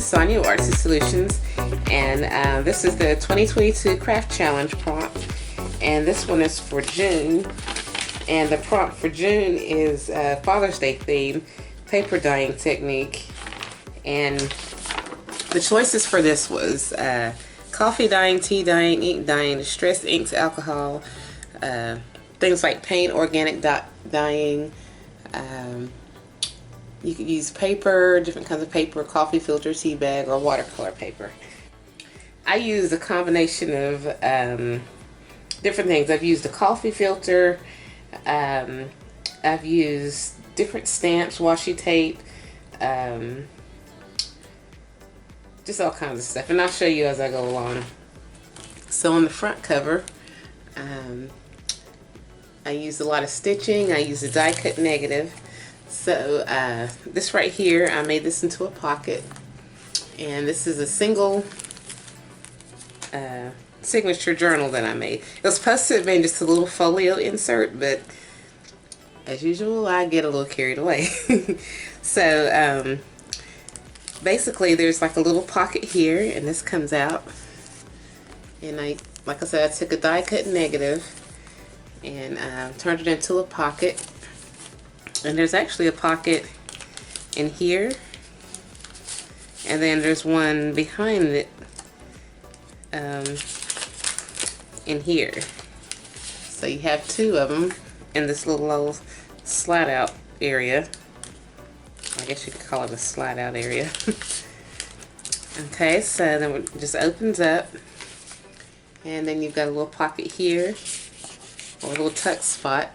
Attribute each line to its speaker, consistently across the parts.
Speaker 1: Sonia with Artsy Solutions, and this is the 2022 Craft Challenge prompt, and this one is for June, and the prompt for June is Father's Day theme, paper dyeing technique, and the choices for this was coffee dyeing, tea dyeing, ink dyeing, distressed inks, alcohol, things like paint, organic dyeing. You could use paper, different kinds of paper, coffee filter, tea bag, or watercolor paper. I use a combination of different things. I've used a coffee filter, I've used different stamps, washi tape, just all kinds of stuff, and I'll show you as I go along. So on the front cover, I used a lot of stitching. I used a die cut negative. So this right here, I made this into a pocket, and this is a single signature journal that I made. It was supposed to have been just a little folio insert, but as usual I get a little carried away. So basically there's like a little pocket here, and this comes out, and like I said, I took a die cut negative and turned it into a pocket. And there's actually a pocket in here, and then there's one behind it in here. So you have two of them in this little slide out area. I guess you could call it a slide out area. Okay, so then it just opens up, and then you've got a little pocket here, or a little tuck spot.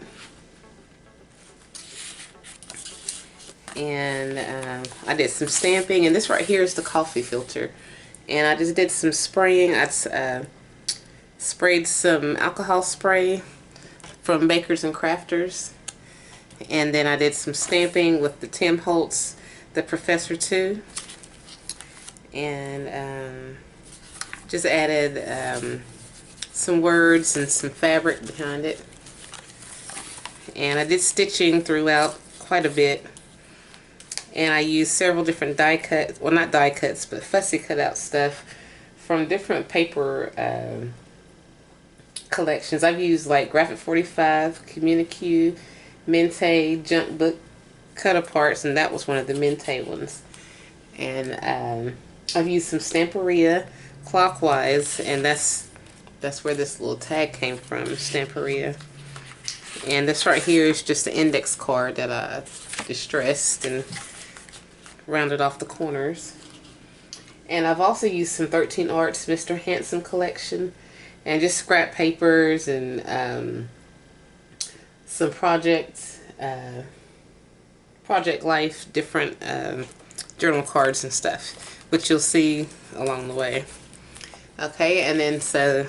Speaker 1: And I did some stamping, and this right here is the coffee filter, and I just did some spraying. I sprayed some alcohol spray from Bakers and Crafters, and then I did some stamping with the Tim Holtz, the Professor 2, and just added some words and some fabric behind it. And I did stitching throughout quite a bit. And I used several different die cuts, well, not die cuts, but fussy cutout stuff from different paper collections. I've used like Graphic 45, Communique, Mente, Junk Book cut-aparts, and that was one of the Mente ones. And I've used some Stamperia clockwise, and that's where this little tag came from, Stamperia. And this right here is just the index card that I distressed and rounded off the corners. And I've also used some 13 Arts Mr. Handsome collection, and just scrap papers and some Project Life different journal cards and stuff, which you'll see along the way. Okay, and then so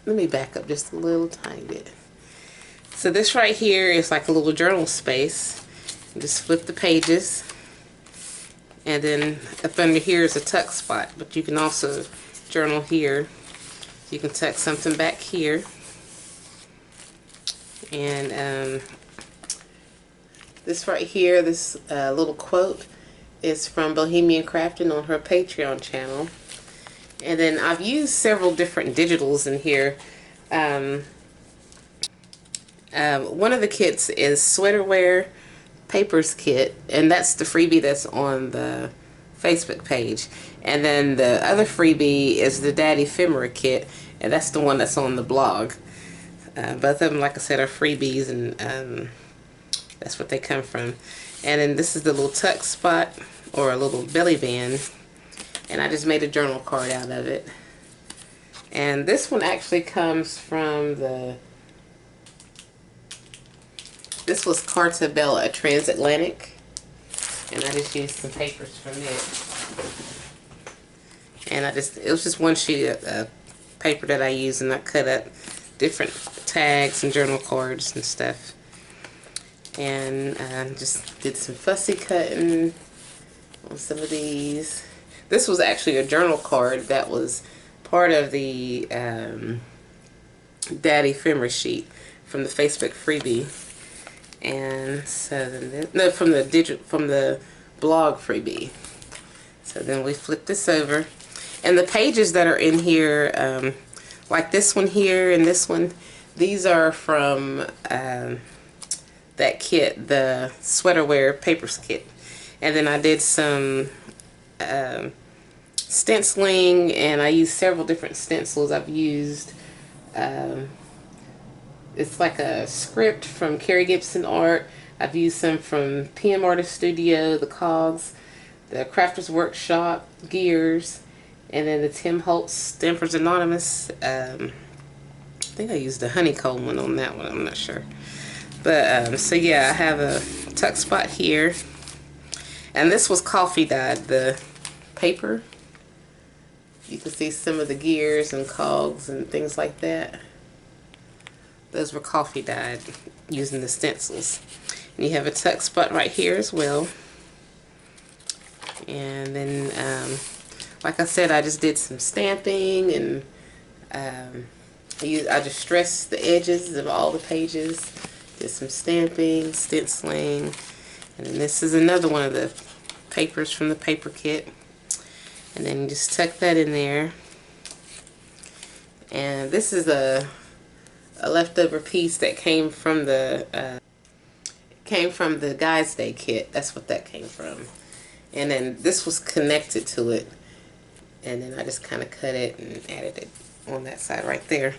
Speaker 1: let me back up just a little tiny bit. So this right here is like a little journal space. You just flip the pages, and then up under here is a tuck spot, but you can also journal here. You can tuck something back here, and this right here, this little quote is from Bohemian Crafting on her Patreon channel. And then I've used several different digitals in here. One of the kits is Sweater Wear Papers Kit, and that's the freebie that's on the Facebook page. And then the other freebie is the Dad Ephemera Kit, and that's the one that's on the blog. Both of them, like I said, are freebies, and that's what they come from. And then this is the little tuck spot, or a little belly band, and I just made a journal card out of it. And this one actually comes from this was Carta Bella Transatlantic, and I just used some papers from it. And it was just one sheet of paper that I used, and I cut up different tags and journal cards and stuff. And just did some fussy cutting on some of these. This was actually a journal card that was part of the Dad Ephemera sheet from the Facebook freebie. And so then from the blog freebie. So then we flip this over. And the pages that are in here, like this one here and this one, these are from that kit, the sweater wear papers kit. And then I did some stenciling, and I used several different stencils. I've used, it's like a script from Carrie Gibson Art. I've used some from PM Artist Studio, the Cogs, the Crafters Workshop, Gears, and then the Tim Holtz Stampers Anonymous. I think I used the honeycomb one on that one, I'm not sure. But, so yeah, I have a tuck spot here. And this was coffee dyed, the paper. You can see some of the gears and cogs and things like that. Those were coffee dyed using the stencils. And you have a tuck spot right here as well. And then, like I said, I just did some stamping, and I just stressed the edges of all the pages. Did some stamping, stenciling, and then this is another one of the papers from the paper kit. And then you just tuck that in there. And this is a leftover piece that came from the Guys Day kit. That's what that came from. And then this was connected to it. And then I just kind of cut it and added it on that side right there.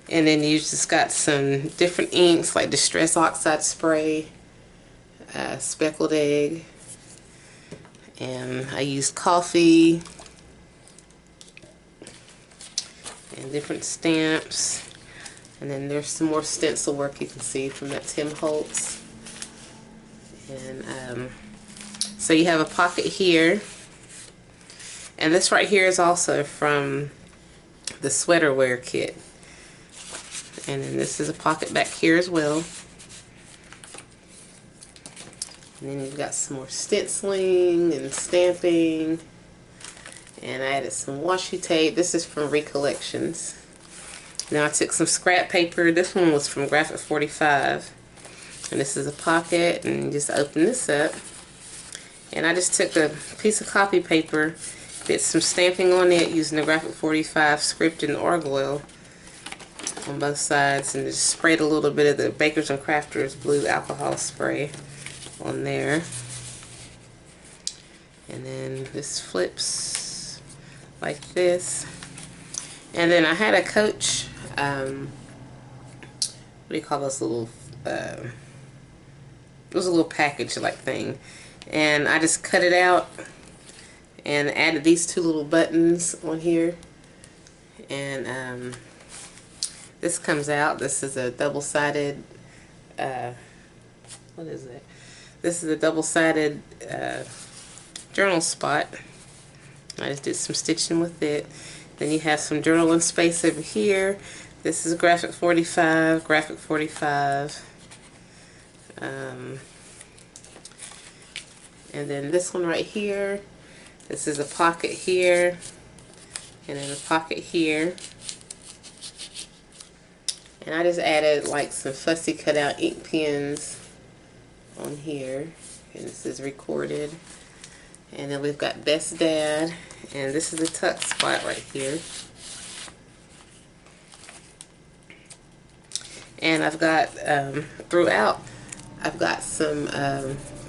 Speaker 1: And then you just got some different inks like Distress Oxide Spray, Speckled Egg, and I used coffee, and different stamps. And then there's some more stencil work you can see from that Tim Holtz. And so you have a pocket here. And this right here is also from the sweater wear kit. And then this is a pocket back here as well. And then you've got some more stenciling and stamping. And I added some washi tape. This is from Recollections. Now I took some scrap paper. This one was from Graphic 45. And this is a pocket. And you just open this up. And I just took a piece of copy paper, did some stamping on it using the Graphic 45 script and oil on both sides, and just sprayed a little bit of the Bakers and Crafters blue alcohol spray on there. And then this flips like this. And then I had a Coach, what do you call those little, it was a little package like thing. And I just cut it out and added these two little buttons on here. And this comes out. This is a double-sided, what is it? This is a double-sided journal spot. I just did some stitching with it. Then you have some journaling space over here. This is Graphic 45, Graphic 45. And then this one right here. This is a pocket here. And then a pocket here. And I just added like some fussy cut out ink pens on here. And this is recorded. And then we've got Best Dad. And this is the tuck spot right here. And I've got, throughout, I've got some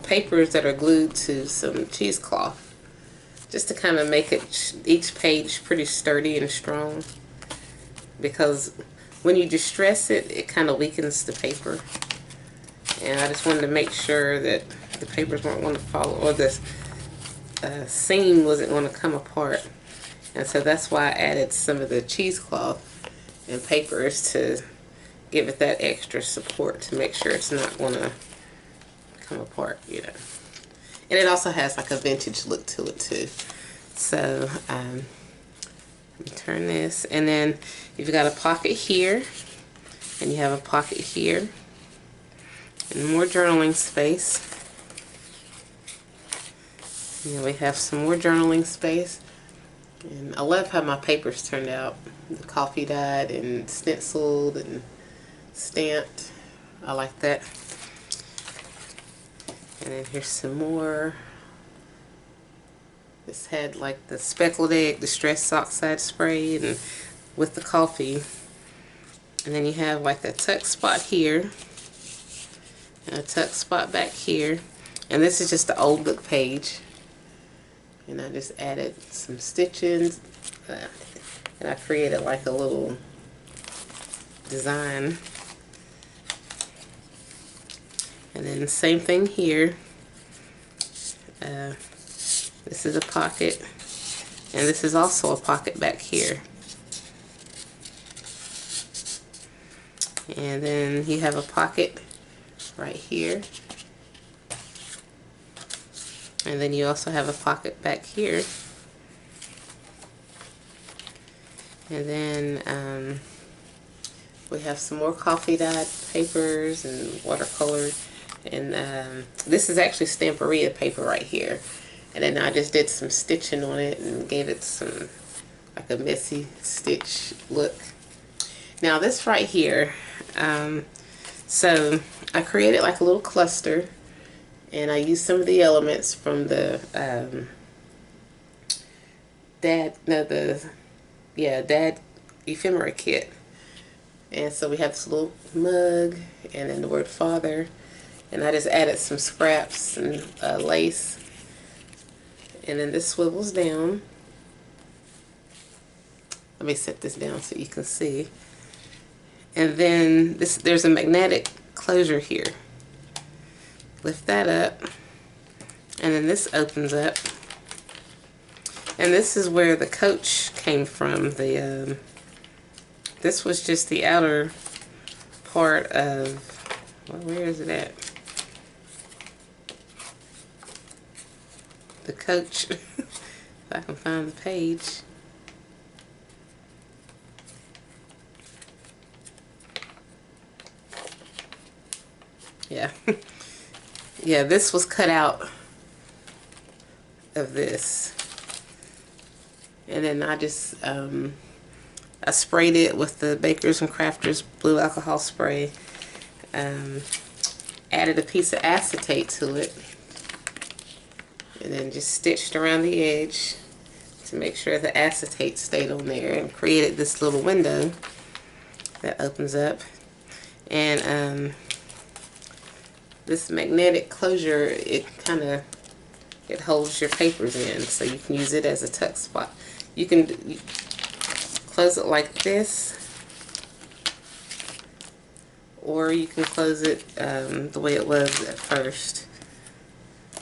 Speaker 1: papers that are glued to some cheesecloth. Just to kind of make it, each page pretty sturdy and strong. Because when you distress it, it kind of weakens the paper. And I just wanted to make sure that the papers weren't going to fall, or the seam wasn't going to come apart. And so that's why I added some of the cheesecloth and papers to give it that extra support to make sure it's not going to come apart, you know. And it also has like a vintage look to it too. So let me turn this, and then you've got a pocket here, and you have a pocket here, and more journaling space. And then we have some more journaling space. And I love how my papers turned out. The coffee dyed and stenciled and stamped. I like that. And then here's some more. This had like the speckled egg distress oxide spray and with the coffee. And then you have like a tuck spot here and a tuck spot back here. And this is just the old book page. And I just added some stitchings. And I created like a little design. And then the same thing here. This is a pocket, and this is also a pocket back here. And then you have a pocket right here. And then you also have a pocket back here. And then we have some more coffee dyed papers and watercolor. And this is actually Stamperia paper right here. And then I just did some stitching on it and gave it some, like a messy stitch look. Now this right here, so I created like a little cluster. And I used some of the elements from the Dad ephemera kit. And so we have this little mug and then the word father. And I just added some scraps and lace. And then this swivels down. Let me set this down so you can see. And then there's a magnetic closure here. Lift that up. And then this opens up. And this is where the coach came from. This was just the outer part of, well, where is it at? The coach, if I can find the page. Yeah. Yeah, this was cut out of this. And then I just, I sprayed it with the Bakers and Crafters blue alcohol spray. Added a piece of acetate to it. And then just stitched around the edge to make sure the acetate stayed on there, and created this little window that opens up. And this magnetic closure, it holds your papers in, so you can use it as a tuck spot. You can close it like this, or you can close it the way it was at first,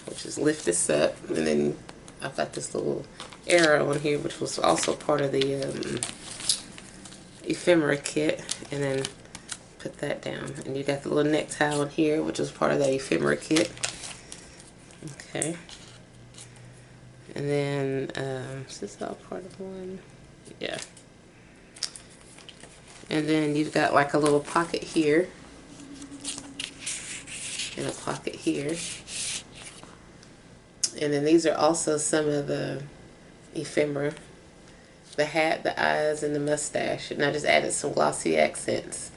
Speaker 1: which is lift this up, and then I've got this little arrow on here, which was also part of the ephemera kit, and then put that down. And you got the little necktie on here, which was part of that ephemera kit. Okay. And then, is this all part of one? Yeah. And then you've got like a little pocket here, and a pocket here. And then these are also some of the ephemera. The hat, the eyes, and the mustache. And I just added some glossy accents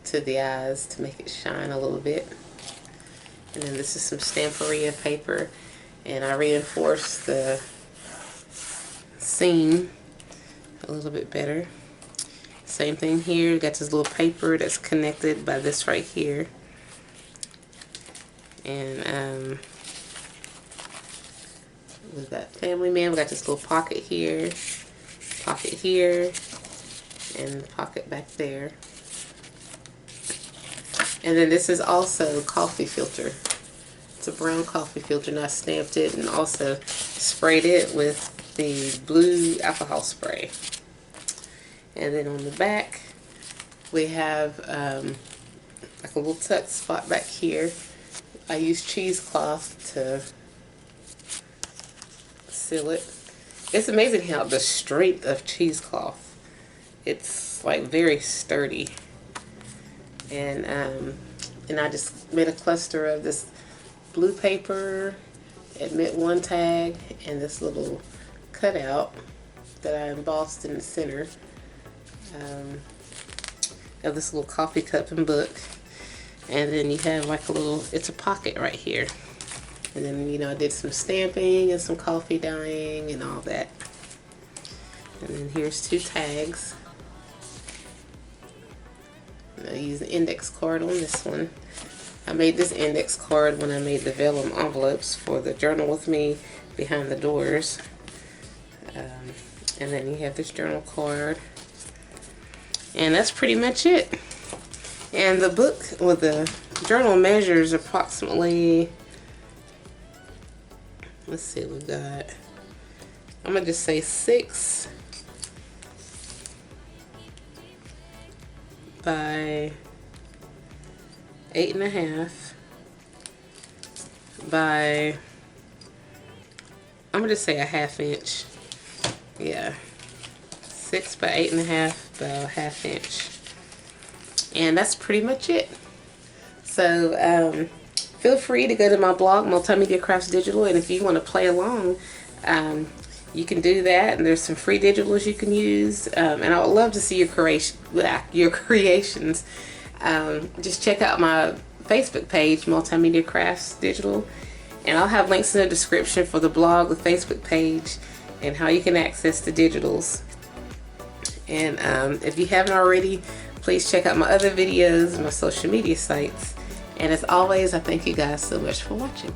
Speaker 1: to the eyes to make it shine a little bit. And then this is some Stamperia paper. And I reinforced the seam a little bit better. Same thing here. Got this little paper that's connected by this right here. And we've got Family Man. We got this little pocket here, and the pocket back there. And then this is also coffee filter. It's a brown coffee filter, and I stamped it and also sprayed it with the blue alcohol spray. And then on the back, we have like a little tuck spot back here. I used cheesecloth to seal it. It's amazing how the strength of cheesecloth, it's like very sturdy. And I just made a cluster of this blue paper, admit one tag, and this little cutout that I embossed in the center of this little coffee cup and book. And then you have like a little, it's a pocket right here. And then, you know, I did some stamping and some coffee dyeing and all that. And then here's 2 tags. I use an index card on this one. I made this index card when I made the vellum envelopes for the Journal With Me Behind the Doors. And then you have this journal card. And that's pretty much it. And the book with the journal measures approximately, let's see, we got, I'm gonna just say 6 by 8.5 by, I'm gonna just say a 1/2 inch. Yeah, 6 by 8.5 by a 1/2 inch. And that's pretty much it. So feel free to go to my blog, Multimedia Crafts Digital, and if you want to play along, you can do that. And there's some free digitals you can use. And I would love to see your creations. Just check out my Facebook page, Multimedia Crafts Digital, and I'll have links in the description for the blog, the Facebook page, and how you can access the digitals. And if you haven't already, please check out my other videos and my social media sites. And as always, I thank you guys so much for watching.